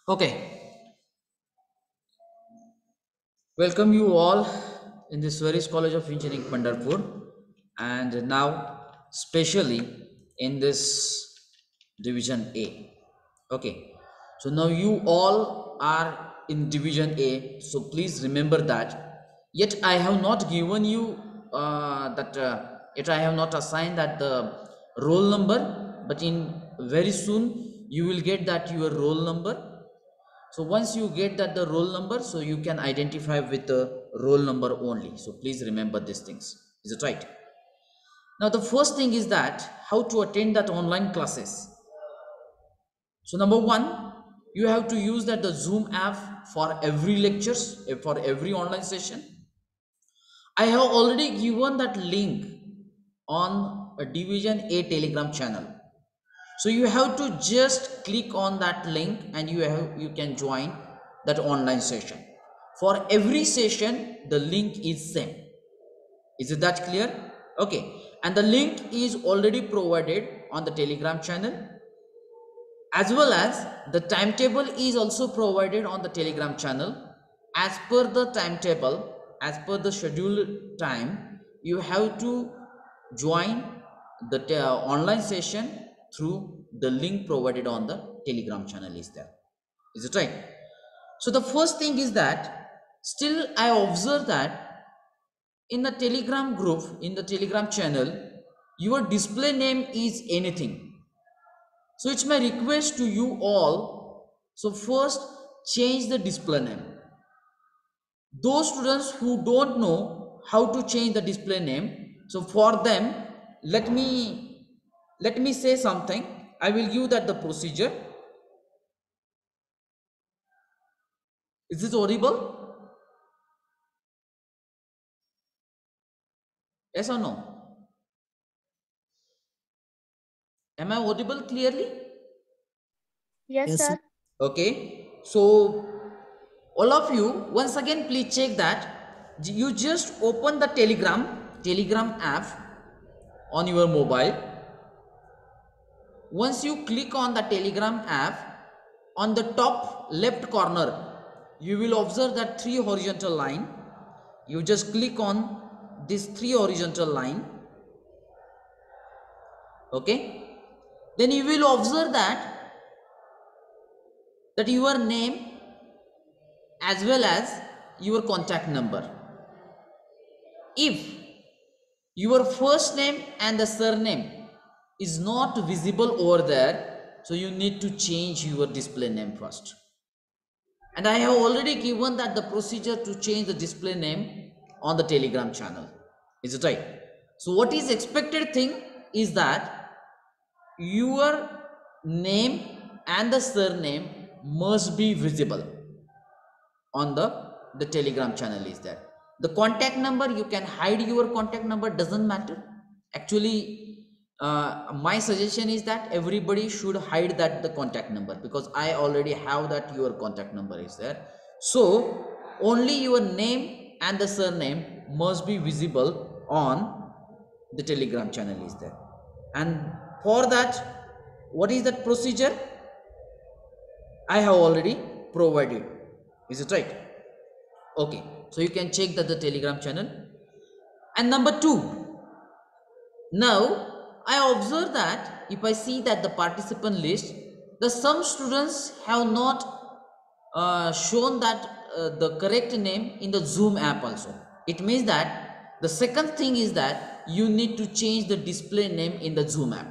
Okay, welcome you all in this Veris College of Engineering, Pandharpur, and now specially in this Division A. Okay, so now you all are in Division A, so please remember that. Yet I have not given you yet I have not assigned that the roll number, but in very soon you will get that your roll number. So once you get that the roll number, so you can identify with the roll number only. So please remember these things. Is it right? Now the first thing is that how to attend that online classes. So number one, you have to use that the Zoom app for every lectures, for every online session. I have already given that link on a Division A Telegram channel. So you have to just click on that link and you can join that online session. For every session the link is same. Is it that clear? Okay, and the link is already provided on the Telegram channel, as well as the timetable is also provided on the Telegram channel. As per the timetable, as per the scheduled time, you have to join the online session through the link provided on the Telegram channel is there. Is it right? So the first thing is that still I observe that in the Telegram group, in the Telegram channel, your display name is anything. So it's my request to you all. So first change the display name. Those students who don't know how to change the display name, so for them, let me say something. I will give that the procedure. Is this audible? Yes or no? Am I audible clearly? Yes, Yes, sir. sir. Okay. So all of you once again please check that you just open the telegram app on your mobile. Once you click on the Telegram app, on the top left corner you will observe that three horizontal line. You just click on this three horizontal line. Okay, then you will observe that your name as well as your contact number. If your first name and the surname is not visible over there, so you need to change your display name first. And I have already given that the procedure to change the display name on the Telegram channel. Is it right? So what is expected thing is that your name and the surname must be visible on the Telegram channel is there. The contact number, you can hide your contact number, doesn't matter. Actually, my suggestion is that everybody should hide that the contact number, because I already have that your contact number is there. So only your name and the surname must be visible on the Telegram channel is there. And for that, what is that procedure? I have already provided. Is it right? Okay, so you can check that the Telegram channel. And number two, now I observe that if I see that the participant list, the some students have not shown that the correct name in the Zoom app also. It means that the second thing is that you need to change the display name in the Zoom app.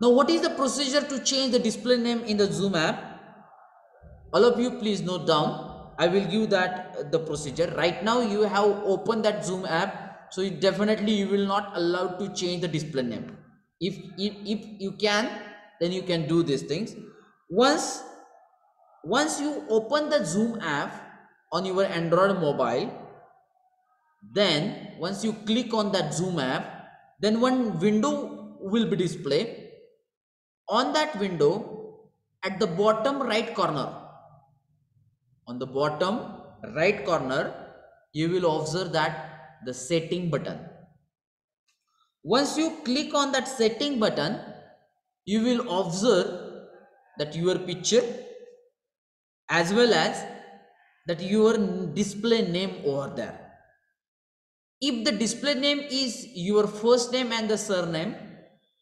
Now what is the procedure to change the display name in the Zoom app? All of you please note down. I will give that the procedure. Right now you have opened that Zoom app, so definitely you will not allowed to change the display name. If you can, then you can do these things. Once you open the Zoom app on your Android mobile, then once you click on that Zoom app, then one window will be displayed. On that window, at the bottom right corner, on the bottom right corner, you will observe that the setting button. Once you click on that setting button, you will observe that your picture as well as that your display name over there. If the display name is your first name and the surname,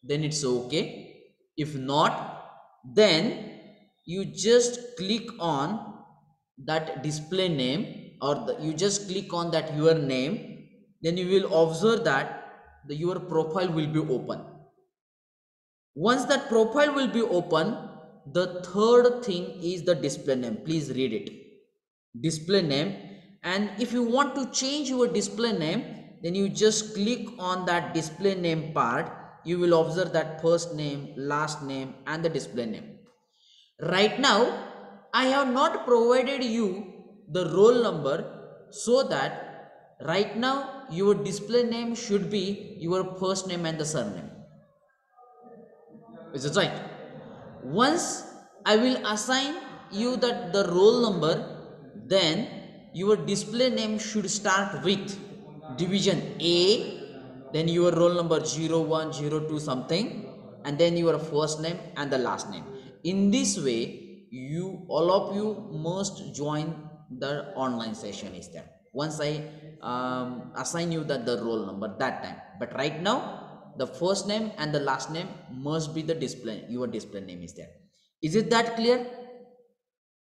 then it's okay. If not, then you just click on that display name, or you just click on that your name, then you will observe that your profile will be open. Once that profile will be open, the third thing is the display name. Please read it. Display name. And if you want to change your display name, then you just click on that display name part. You will observe that first name, last name, and the display name. Right now I have not provided you the roll number, so that right now your display name should be your first name and the surname. Is it right? Once I will assign you that the roll number, then your display name should start with division A, then your roll number 0102 something, and then your first name and the last name. In this way, you all of you must join the online session is there. Once I assign you that the roll number that time, but right now the first name and the last name must be the display, your display name is there. Is it that clear?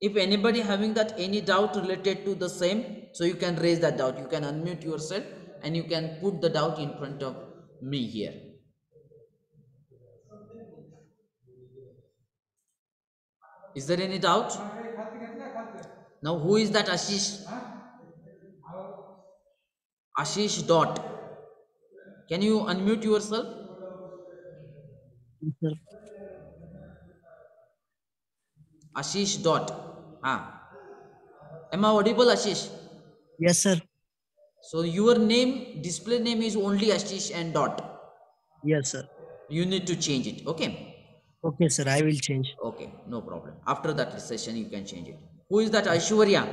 If anybody having that any doubt related to the same, so you can raise that doubt, you can unmute yourself and you can put the doubt in front of me here. Is there any doubt? Now who is that Ashish? Ashish dot, can you unmute yourself? Yes, sir. Ashish dot, am I audible, Ashish? Yes, sir. So your name, display name is only Ashish and dot. Yes, sir. You need to change it. Okay. Okay, sir. I will change. Okay, no problem. After that session you can change it. Who is that? Aishwarya.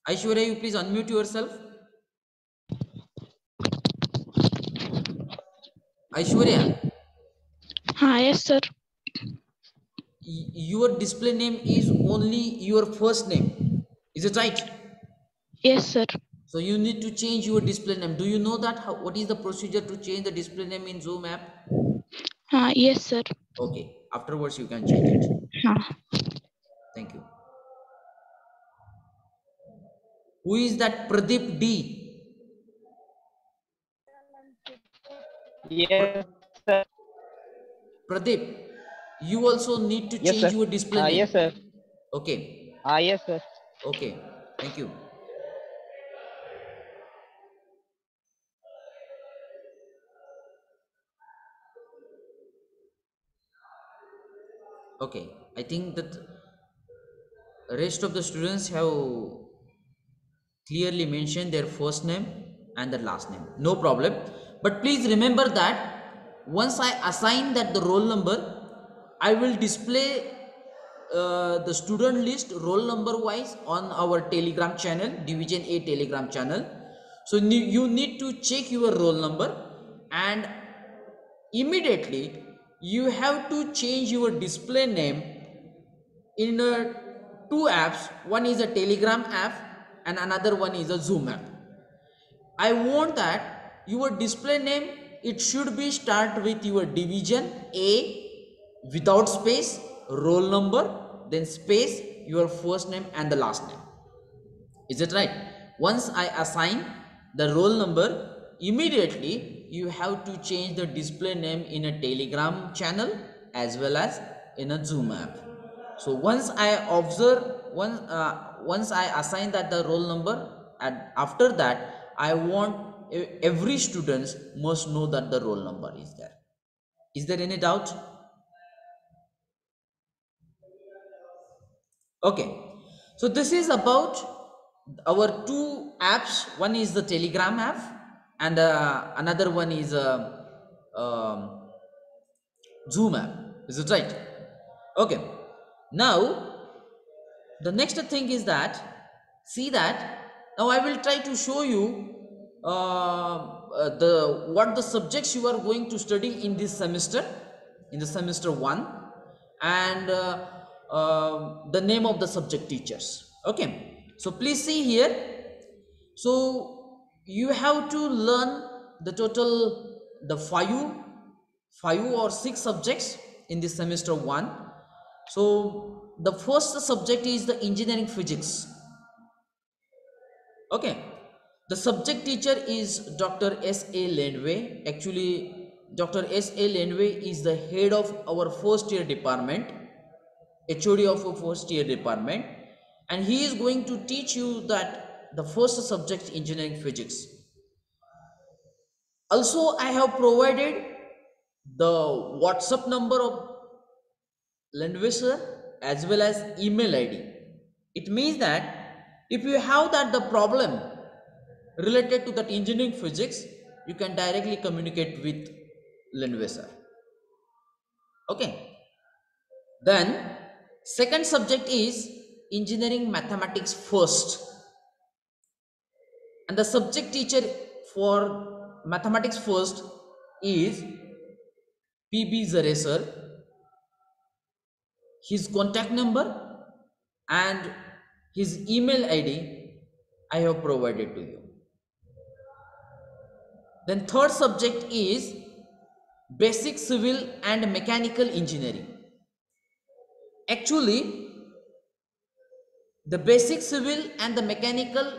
Aishwarya, you please unmute yourself. Aishwarya, Yes, sir. your display name is only your first name, is it right? Yes, sir. So you need to change your display name. Do you know that what is the procedure to change the display name in Zoom app? Yes, sir. Okay, afterwards you can change it. Thank you. Who is that? Pradeep D. Yes, sir. Pradeep, you also need to Yes, change sir. your display name. Yes, sir. Okay. Yes, sir. Okay, thank you. Okay, I think that rest of the students have clearly mentioned their first name and their last name. No problem. But please remember that once I assign that the roll number, I will display the student list roll number wise on our Telegram channel, Division A Telegram channel. So you need to check your roll number, and immediately you have to change your display name in two apps. One is a Telegram app and another one is a Zoom app. I want that your display name, it should be start with your division A without space, roll number, then space, your first name and the last name. Is it right? Once I assign the roll number, immediately you have to change the display name in a Telegram channel as well as in a Zoom app. So once I observe, once I assign that the roll number, and after that I want every students must know that the roll number is there. Is there any doubt? Okay, so this is about our two apps. One is the Telegram app and another one is um, Zoom app. Is it right? Okay, now the next thing is that, see that now I will try to show you the what the subjects you are going to study in this semester, in the semester 1. and the name of the subject teachers. Okay, so please see here. So you have to learn the total, the five or six subjects in this semester one. So the first subject is the engineering physics. Okay, the subject teacher is Dr. S.A. Landway. Actually, Dr. S.A. Landway is the head of our first year department, HOD of a first year department, and he is going to teach you that the first subject engineering physics. Also, I have provided the WhatsApp number of Landway sir as well as email ID. It means that if you have that the problem related to that engineering physics, you can directly communicate with Landway sir. Okay, then second subject is engineering mathematics first, and the subject teacher for mathematics first is PB Zare sir. His contact number and his email ID I have provided to you. Then third subject is basic civil and mechanical engineering. Actually, the basic civil and the mechanical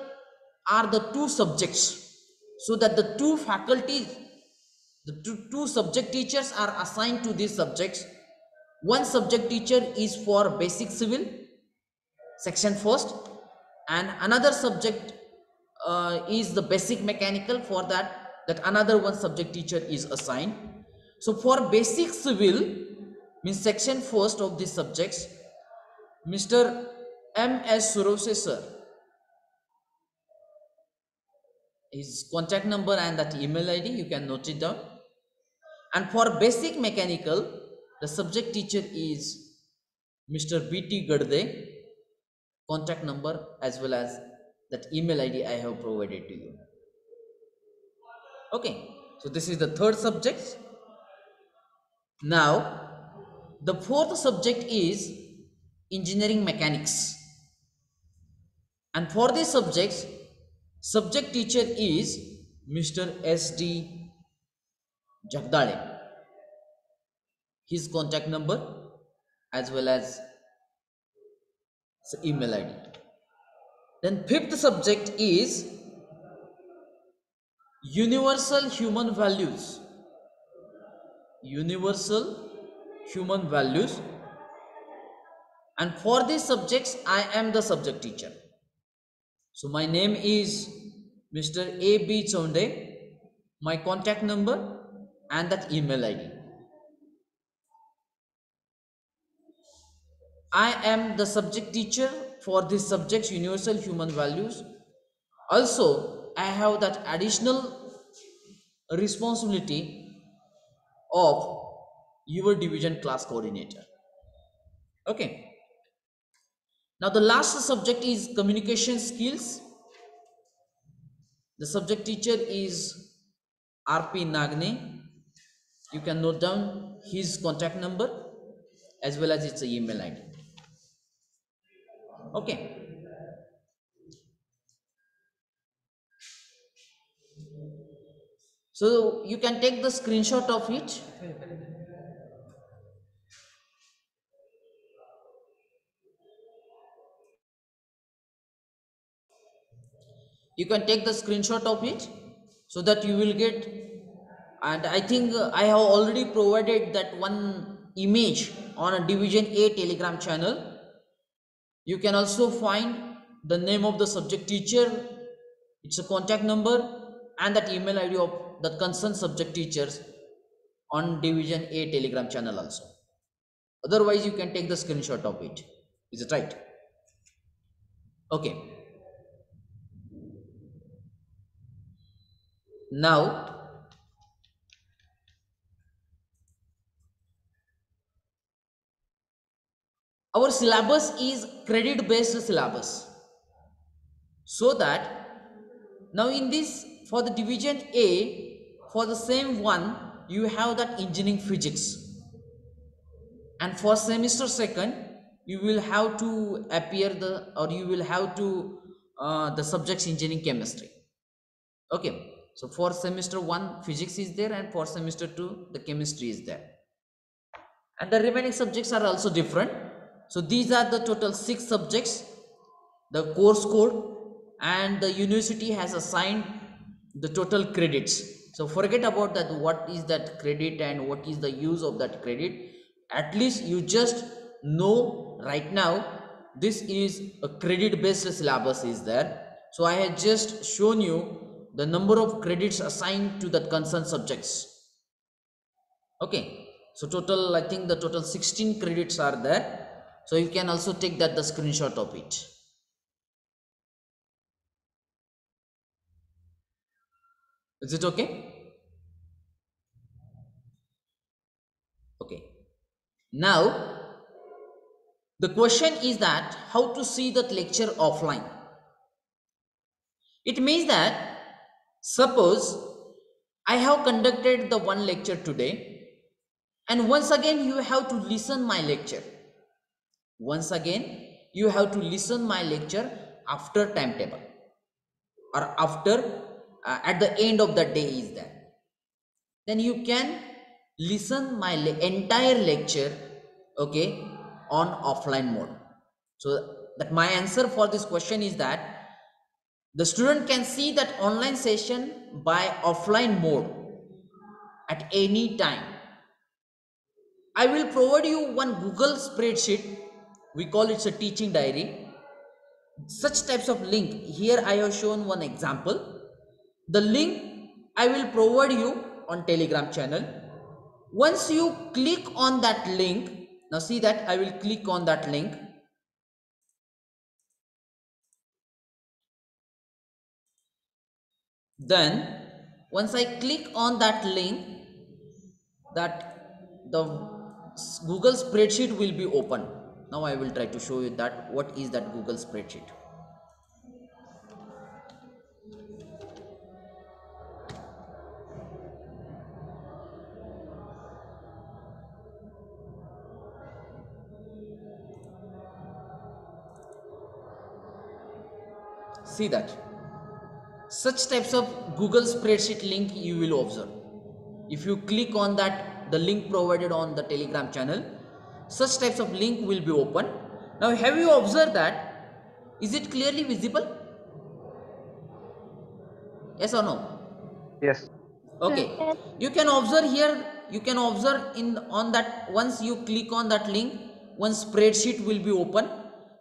are the two subjects, so that the two faculties, the two subject teachers are assigned to these subjects. One subject teacher is for basic civil section first, and another subject is the basic mechanical. For that another one subject teacher is assigned. So for basic civil means section first of these subjects, Mr. M.S. Surose sir, his contact number and that email ID you can note it down. And for basic mechanical, the subject teacher is Mr. B.T. Gadde, contact number as well as that email ID I have provided to you. Okay, so this is the third subject. Now, the fourth subject is engineering mechanics. And for this subject, subject teacher is Mr. S.D. Jagdale. His contact number as well as email ID. Then fifth subject is universal human values. Universal human values. And for these subjects, I am the subject teacher. So my name is Mr. A.B. Chonde, my contact number and that email ID. I am the subject teacher for this subject, universal human values. Also, I have that additional responsibility of your division class coordinator. Okay. Now the last subject is communication skills. The subject teacher is R.P. Nagne. You can note down his contact number as well as its email ID. Okay. So you can take the screenshot of it. You can take the screenshot of it so that you will get, and I think I have already provided that one image on a division A telegram channel. You can also find the name of the subject teacher, its a contact number and that email ID of the concerned subject teachers on division A telegram channel also. Otherwise you can take the screenshot of it. Is it right? Okay. Now our syllabus is credit based syllabus, so that now in this, for the division A, for the same one you have that engineering physics. and for semester second you will have to appear the, or you will have to the subjects engineering chemistry. Okay, so for semester 1 physics is there, and for semester 2 the chemistry is there, and the remaining subjects are also different. So these are the total 6 subjects, the course code, and the university has assigned the total credits. So forget about that, what is that credit and what is the use of that credit. At least you just know right now this is a credit based syllabus is there. So I had just shown you the number of credits assigned to that concerned subjects. Okay, so total, I think the total 16 credits are there. So you can also take that the screenshot of it. Is it okay? Okay, now the question is that how to see that lecture offline. It means that suppose I have conducted the one lecture today, and once again you have to listen my lecture. Once again you have to listen my lecture after timetable, or after at the end of the day is there. Then you can listen my entire lecture, okay, on offline mode. So that my answer for this question is that the student can see that online session by offline mode at any time. I will provide you one Google spreadsheet, we call it a teaching diary. Such types of link, here I have shown one example. The link I will provide you on Telegram channel. Once you click on that link, now see that I will click on that link. Then once I click on that link, that the Google spreadsheet will be open. Now I will try to show you that what is that Google spreadsheet. See that such types of Google spreadsheet link you will observe. If you click on that, the link provided on the Telegram channel, such types of link will be open. Now have you observed that? Is it clearly visible? Yes or no? Yes. Okay, you can observe here, you can observe in on that, once you click on that link, one spreadsheet will be open.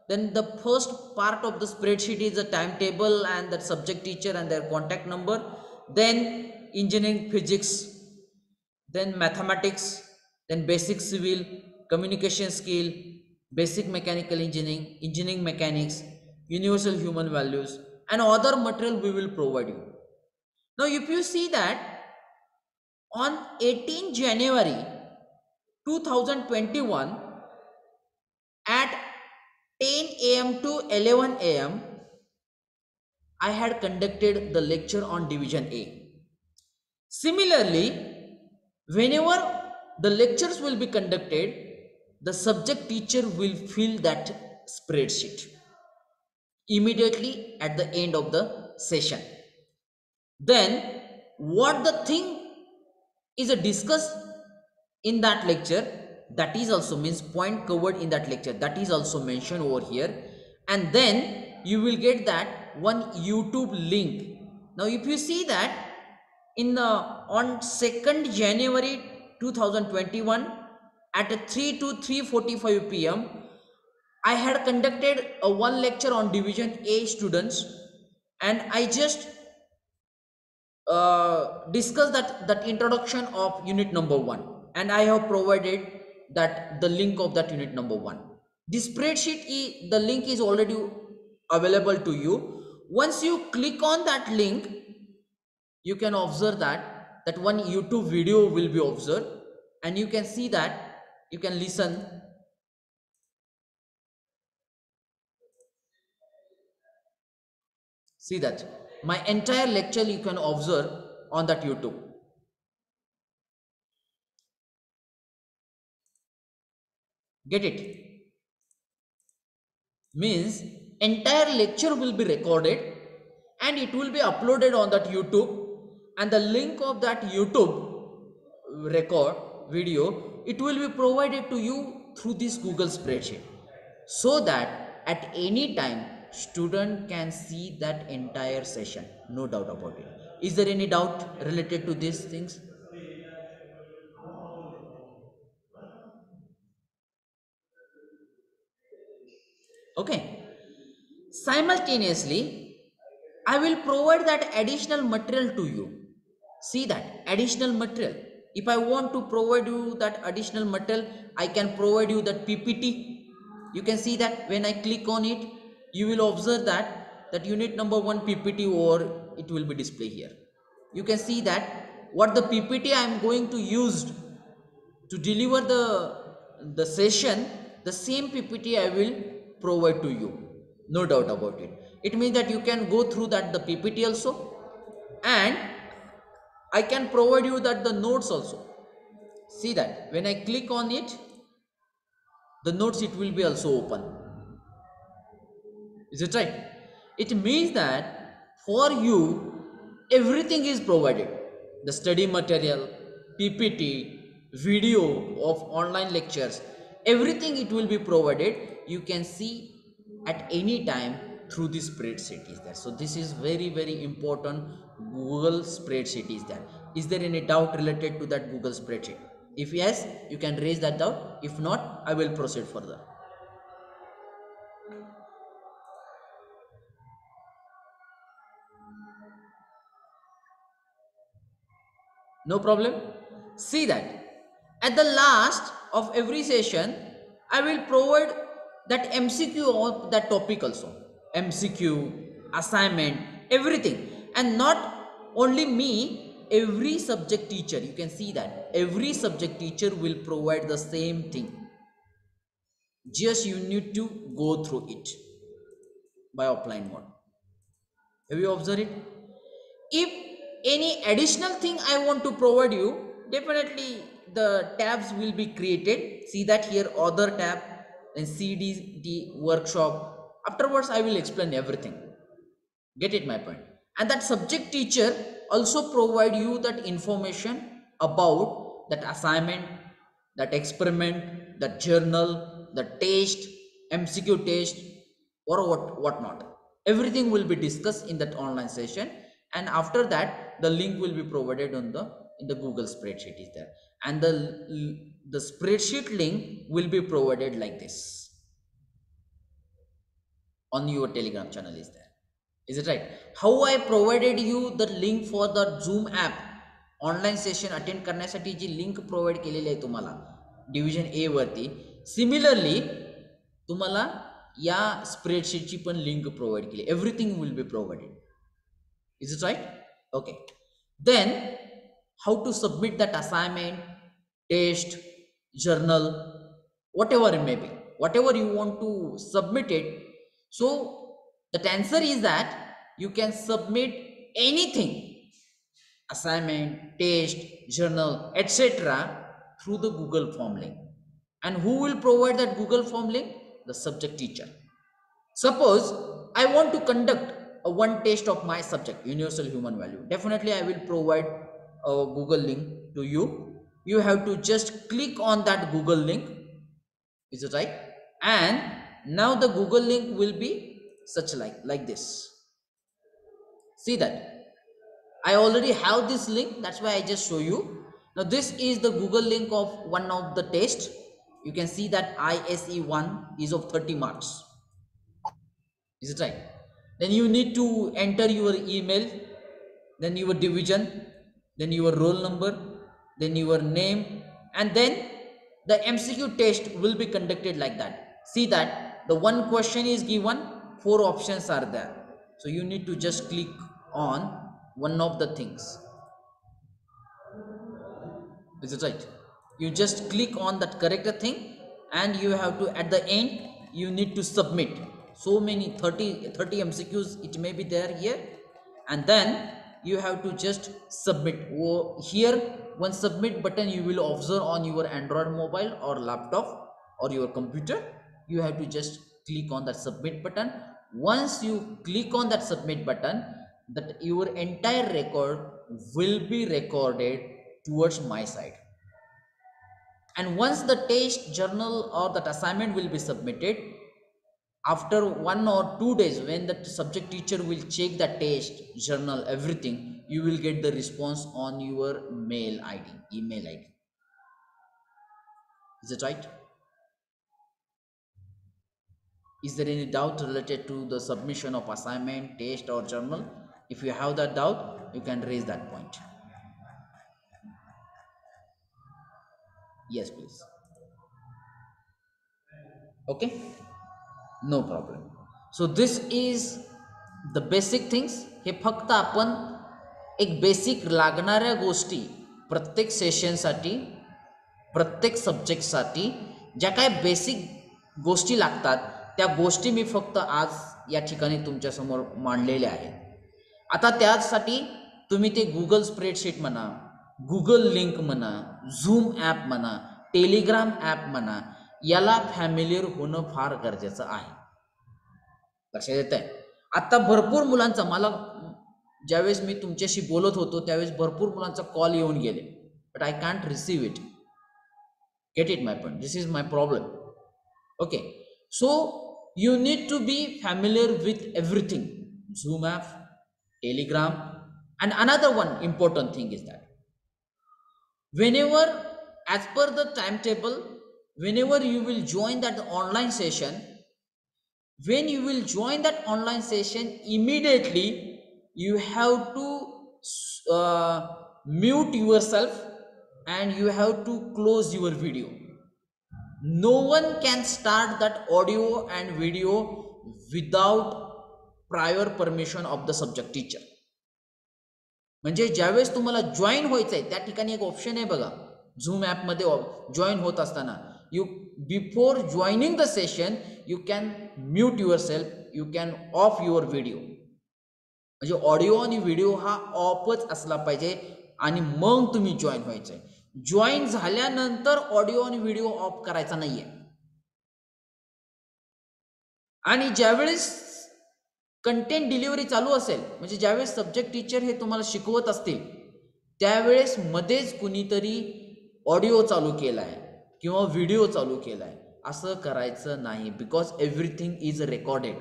Then the first part of the spreadsheet is a timetable and the subject teacher and their contact number, then engineering physics, then mathematics, then basic civil, communication skill, basic mechanical engineering, engineering mechanics, universal human values, and other material we will provide you. Now if you see that on 18 January 2021 at 10 a.m. to 11 a.m. I had conducted the lecture on division A. Similarly, whenever the lectures will be conducted, the subject teacher will fill that spreadsheet immediately at the end of the session. Then what the thing is a discussed in that lecture, that is also means point covered in that lecture, that is also mentioned over here. And then you will get that one YouTube link. Now if you see that in the on 2nd January 2021 at 3 to 3:45 p.m. I had conducted a one lecture on division A students, and I just discuss that introduction of unit number 1, and I have provided that the link of that unit number 1. The spreadsheet the link is already available to you. Once you click on that link, you can observe that one YouTube video will be observed, and you can see that, you can listen. See that my entire lecture you can observe on that YouTube. Get it? Means entire lecture will be recorded and it will be uploaded on that YouTube, and the link of that YouTube record video, it will be provided to you through this Google spreadsheet, so that at any time student can see that entire session. No doubt about it. Is there any doubt related to these things? Okay. Simultaneously, I will provide that additional material to you. See that additional material. If I want to provide you that additional material, I can provide you that PPT. You can see that when I click on it, you will observe that unit number 1 PPT, or it will be displayed here. You can see that what the PPT I am going to use to deliver the session, the same PPT I will provide to you. No doubt about it. It means that you can go through that the PPT also, and I can provide you that the notes also. See that when I click on it, the notes it will be also open. Is it right? It means that for you everything is provided. The study material, PPT, video of online lectures, everything it will be provided. You can see at any time through this spreadsheet is there. So this is very very important. Google spreadsheet is there. Is there any doubt related to that Google spreadsheet? If yes, you can raise that doubt. If not, I will proceed further. No problem. See that at the last of every session, I will provide that MCQ of that topic also. MCQ, assignment, everything. And not only me, every subject teacher, you can see that every subject teacher will provide the same thing. Just you need to go through it by offline mode. Have you observed it? If any additional thing I want to provide you, definitely the tabs will be created. See that here, other tab, then CDD workshop. Afterwards I will explain everything. Get it my point? And that subject teacher also provide you that information about that assignment, that experiment, that journal, the test, MCQ test, or what not. Everything will be discussed in that online session, and after that the link will be provided on the in the Google spreadsheet is there, and the spreadsheet link will be provided like this on your Telegram channel is there. Is it right? How I provided you the link for the Zoom app online session attend करण्यासाठी जी link provide केलेली आहे तुम्हाला division ए वरती, similarly तुम्हाला या स्प्रेडशीटची पण link provide केली. Everything will be provided. Is it right? Okay. Then how to submit that assignment, test, journal, whatever it may be, whatever you want to submit it. So the answer is that you can submit anything, assignment, test, journal, etc. through the Google form link. And who will provide that Google form link? The subject teacher. Suppose I want to conduct a one test of my subject, universal human value. Definitely I will provide a Google link to you. You have to just click on that Google link. Is it right? And now the Google link will be such like this. See that I already have this link, that's why I just show you. Now this is the Google link of one of the test. You can see that ISE1 is of 30 marks. Is it right? Then you need to enter your email, then your division, then your roll number, then your name, and then the MCQ test will be conducted like that. See that the one question is given, 4 options are there. So you need to just click on one of the things. Is it right? You just click on that correct thing, and you have to, at the end you need to submit. So many 30 MCQs it may be there here, and then you have to just submit. Here one submit button you will observe on your Android mobile or laptop. or your computer, you have to just click on that submit button. Once you click on that submit button, that your entire record will be recorded towards my side. And once the test journal or that assignment will be submitted, after 1 or 2 days, when the subject teacher will check the test journal, everything, you will get the response on your email id. Is it right? Is there any doubt related to the submission of assignment, test or journal? If you have that doubt, you can raise that point. Yes, please. Okay, no problem. So this is the basic things. हे फक्त आपण एक basic लागणाऱ्या गोष्टी प्रत्येक सेशनसाठी, प्रत्येक सब्जेक्टसाठी ज्या काय basic गोष्टी लागतात त्या गोष्टी मी फक्त आज या ठिकाणी तुमच्यासमोर मांडलेल्या आहेत. आता त्यासाठी तुम्ही ते गुगल स्प्रेडशीट म्हणा, गुगल लिंक म्हणा, झूम ॲप म्हणा, टेलिग्राम ॲप म्हणा, याला फॅमिलियर होणं फार गरजेचं आहे. लक्षात येत आहे? आता भरपूर मुलांचा, मला ज्यावेळेस मी तुमच्याशी बोलत होतो त्यावेळेस भरपूर मुलांचा कॉल येऊन गेले, but I can't receive it. Get it my point? This is my problem. Okay, so you need to be familiar with everything, Zoom app, Telegram. And another one important thing is that whenever, as per the timetable, whenever you will join that online session, when you will join that online session, immediately you have to mute yourself and you have to close your video. No one can start that audio and video without prior permission of the subject teacher. म्हणजे ज्यावेळेस तुम्हाला join व्हायचं आहे त्या ठिकाणी एक option आहे बघा, झूम ॲपमध्ये जॉईन होत असताना, you before joining the session you can mute your self, you can of your video. म्हणजे ऑडिओ आणि व्हिडिओ हा ऑफच असला पाहिजे आणि मग तुम्ही जॉईन व्हायचं आहे. जॉईन झाल्यानंतर ऑडिओ आणि व्हिडिओ ऑफ करायचा नाहीये. आणि ज्यावेळेस कंटेंट डिलिव्हरी चालू असेल, म्हणजे ज्यावेळेस सब्जेक्ट टीचर हे तुम्हाला शिकवत असतील त्यावेळेस मध्येच कुणीतरी ऑडिओ चालू केलाय किंवा व्हिडिओ चालू केलाय असं करायचं नाही, बिकॉज एव्हरीथिंग इज रेकॉर्डेड.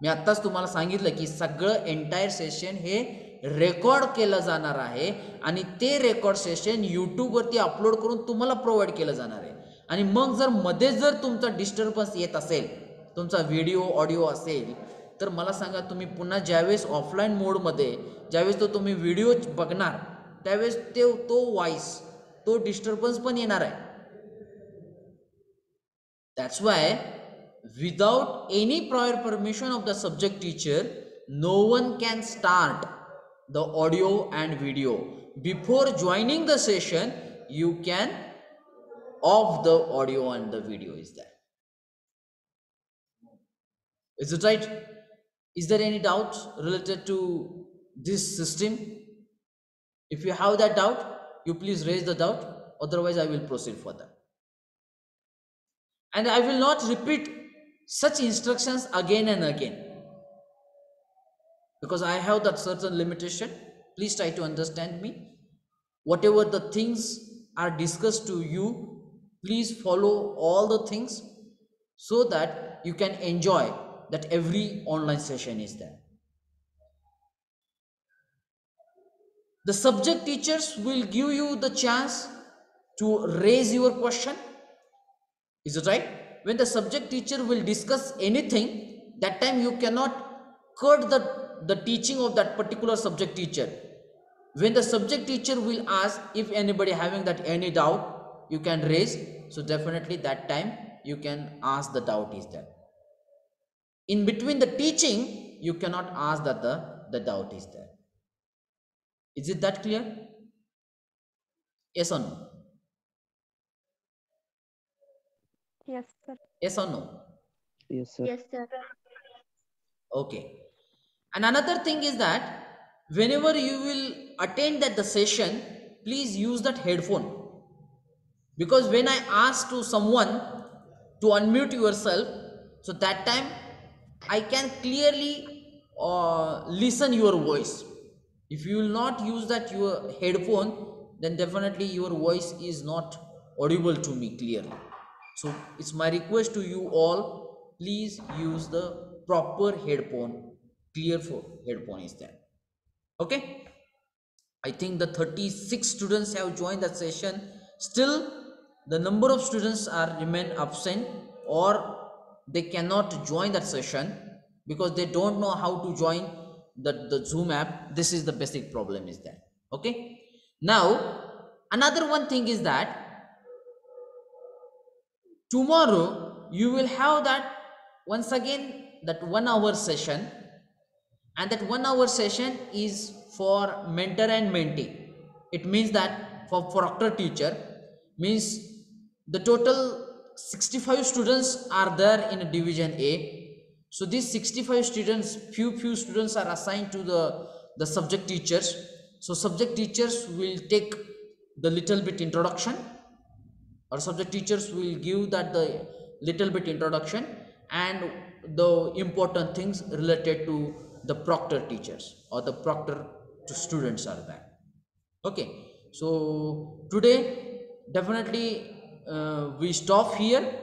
मी आत्ताच तुम्हाला सांगितलं की सगळं एंटायर सेशन हे रेकॉर्ड केलं जाणार आहे आणि ते रेकॉर्ड सेशन यूट्यूबवरती अपलोड करून तुम्हाला प्रोव्हाइड केलं जाणार आहे. आणि मग जर मध्ये जर तुमचा डिस्टर्बन्स येत असेल, तुमचा व्हिडिओ ऑडिओ असेल, तर मला सांगा, तुम्ही पुन्हा ज्यावेळेस ऑफलाईन मोडमध्ये ज्यावेळेस तुम्ही व्हिडिओ बघणार त्यावेळेस तो व्हॉइस, तो डिस्टर्बन्स पण येणार आहे. That's why without any prior permission of the subject teacher, no one can start the audio and video. Before joining the session, you can off the audio and the video is there. Is it right? Is there any doubt related to this system? If you have that doubt, you please raise the doubt, otherwise I will proceed further. And I will not repeat such instructions again and again, because I have that certain limitation. Please try to understand me. Whatever the things are discussed to you, please follow all the things so that you can enjoy that every online session is there. The subject teachers will give you the chance to raise your question. Is it right? When the subject teacher will discuss anything, that time you cannot cut the teaching of that particular subject teacher. When the subject teacher will ask, if anybody having that any doubt, you can raise. So definitely that time you can ask the doubt is there. In between the teaching, you cannot ask that the doubt is there. Is it that clear? Yes or no? Yes, sir. Yes or no? Yes, sir. Yes, sir. Okay. And another thing is that whenever you will attend that the session, please use that headphone. because when I ask to someone to unmute yourself, so that time I can clearly listen your voice. If you will not use that your headphone, then definitely your voice is not audible to me clearly. So it's my request to you all, please use the proper headphone. Clear for headphone is there. Okay, I think the 36 students have joined that session. Still, the number of students are remain absent, or they cannot join that session because they don't know how to join the Zoom app. This is the basic problem is that. Okay. Now, another one thing is that tomorrow you will have that once again that 1 hour session, and that 1 hour session is for mentor and mentee. It means that for proctor teacher means the total 65 students are there in a division A. So these 65 students, few students are assigned to the subject teachers. So subject teachers will take the little bit introduction, or subject teachers will give that the little bit introduction and the important things related to the proctor teachers or the proctor to students are there. Okay, so today definitely we stop here.